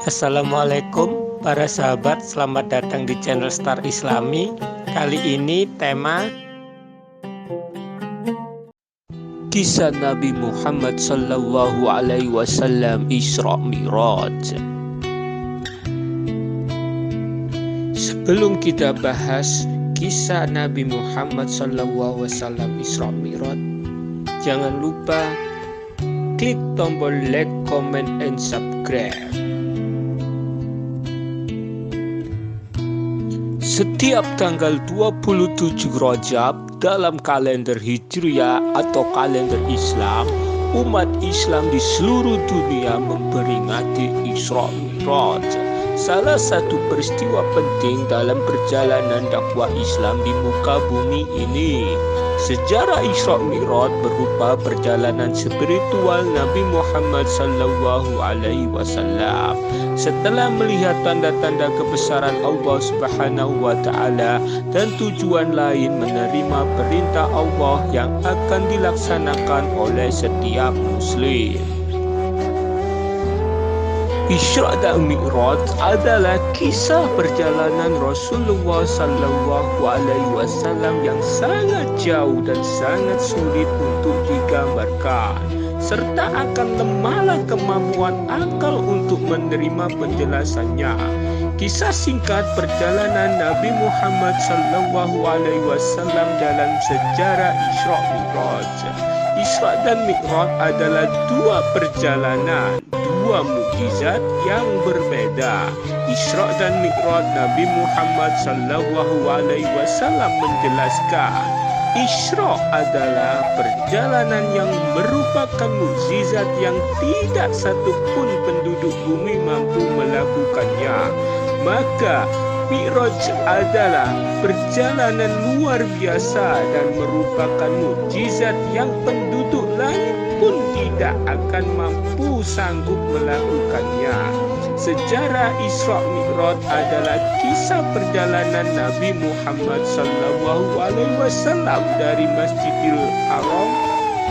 Assalamualaikum para sahabat, selamat datang di channel Star Islami. Kali ini tema kisah Nabi Muhammad Sallallahu Alaihi Wasallam Isra Mi'raj. Sebelum kita bahas kisah Nabi Muhammad Sallallahu Alaihi Wasallam Isra Mi'raj, jangan lupa klik tombol like, comment, and subscribe. Setiap tanggal 27 Rajab dalam kalender Hijriah atau kalender Islam, umat Islam di seluruh dunia memperingati Isra Mi'raj, salah satu peristiwa penting dalam perjalanan dakwah Islam di muka bumi ini. Sejarah Isra Mi'raj berupa perjalanan spiritual Nabi Muhammad Sallallahu Alaihi Wasallam. Setelah melihat tanda-tanda kebesaran Allah Subhanahu wa Ta'ala dan tujuan lain menerima perintah Allah yang akan dilaksanakan oleh setiap Muslim. Isra dan Mi'raj adalah kisah perjalanan Rasulullah Sallallahu Alaihi Wasallam yang sangat jauh dan sangat sulit untuk digambarkan, serta akan lemahlah kemampuan akal untuk menerima penjelasannya. Kisah singkat perjalanan Nabi Muhammad Sallallahu Alaihi Wasallam dalam sejarah Isra Mi'raj. Isra dan Mi'raj adalah dua perjalanan, dua mukjizat yang berbeda. Isra dan Mi'raj, Nabi Muhammad Sallallahu Alaihi Wasallam menjelaskan, Isra adalah perjalanan yang merupakan mukjizat yang tidak satupun penduduk bumi mampu melakukannya. Maka Mi'raj adalah perjalanan luar biasa dan merupakan mukjizat yang penduduk langit pun tidak akan mampu sanggup melakukannya. Sejarah Isra Mi'raj adalah kisah perjalanan Nabi Muhammad Sallallahu Alaihi Wasallam dari Masjidil Haram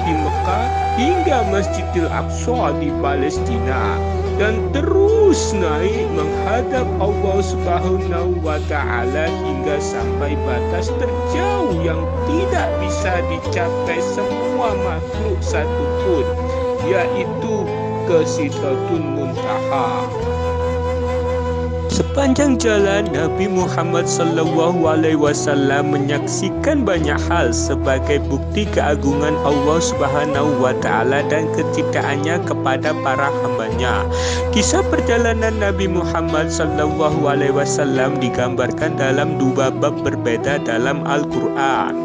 di Mekah hingga Masjidil Aqsa di Palestina, dan terus naik menghadap Allah Subhanahu wa Ta'ala hingga sampai batas terjauh yang tidak bisa dicapai semua makhluk satupun, yaitu ke Sidratul Muntaha. Sepanjang jalan, Nabi Muhammad Sallallahu Alaihi Wasallam menyaksikan banyak hal sebagai bukti keagungan Allah Subhanahu wa Ta'ala dan kecintaannya kepada para hambanya. Kisah perjalanan Nabi Muhammad Sallallahu Alaihi Wasallam digambarkan dalam dua bab berbeda dalam Al-Quran.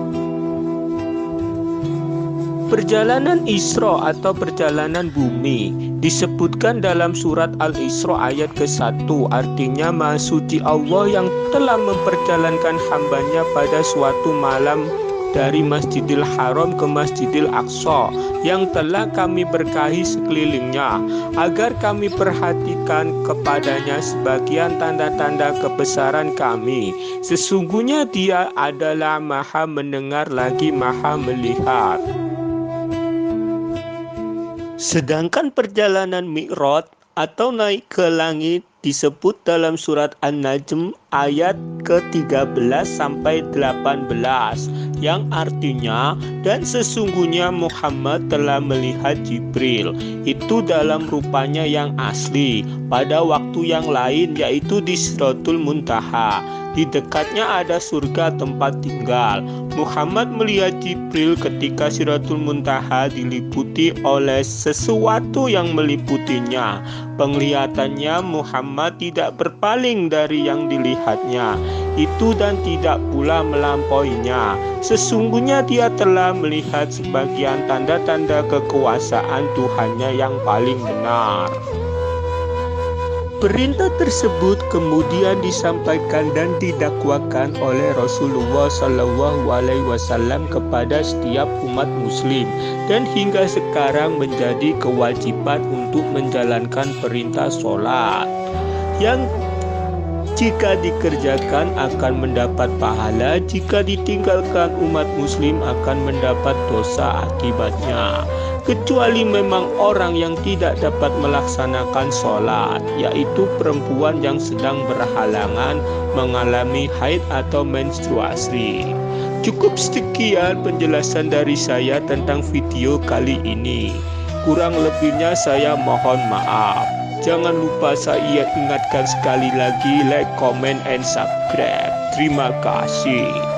Perjalanan Isra atau perjalanan bumi disebutkan dalam surat Al-Isra ayat ke-1, artinya Maha Suci Allah yang telah memperjalankan hambanya pada suatu malam dari Masjidil Haram ke Masjidil Aqsa yang telah kami berkahi sekelilingnya, agar kami perhatikan kepadanya sebagian tanda-tanda kebesaran kami. Sesungguhnya Dia adalah Maha mendengar lagi Maha melihat. Sedangkan perjalanan Mi'raj atau naik ke langit disebut dalam surat An-Najm ayat ke-13 sampai 18 yang artinya, dan sesungguhnya Muhammad telah melihat Jibril itu dalam rupanya yang asli pada waktu yang lain, yaitu di Sidratul Muntaha. Di dekatnya ada surga tempat tinggal. Muhammad melihat Jibril ketika Sidratul Muntaha diliputi oleh sesuatu yang meliputinya. Penglihatannya Muhammad tidak berpaling dari yang dilihatnya itu dan tidak pula melampauinya. Sesungguhnya Dia telah melihat sebagian tanda-tanda kekuasaan Tuhannya yang paling benar. Perintah tersebut kemudian disampaikan dan didakwakan oleh Rasulullah Sallallahu Alaihi Wasallam kepada setiap umat Muslim, dan hingga sekarang menjadi kewajiban untuk menjalankan perintah sholat yang jika dikerjakan akan mendapat pahala, jika ditinggalkan umat Muslim akan mendapat dosa akibatnya. kecuali memang orang yang tidak dapat melaksanakan sholat, yaitu perempuan yang sedang berhalangan mengalami haid atau menstruasi. Cukup sekian penjelasan dari saya tentang video kali ini. Kurang lebihnya saya mohon maaf. Jangan lupa saya ingatkan sekali lagi, like, comment, and subscribe. Terima kasih.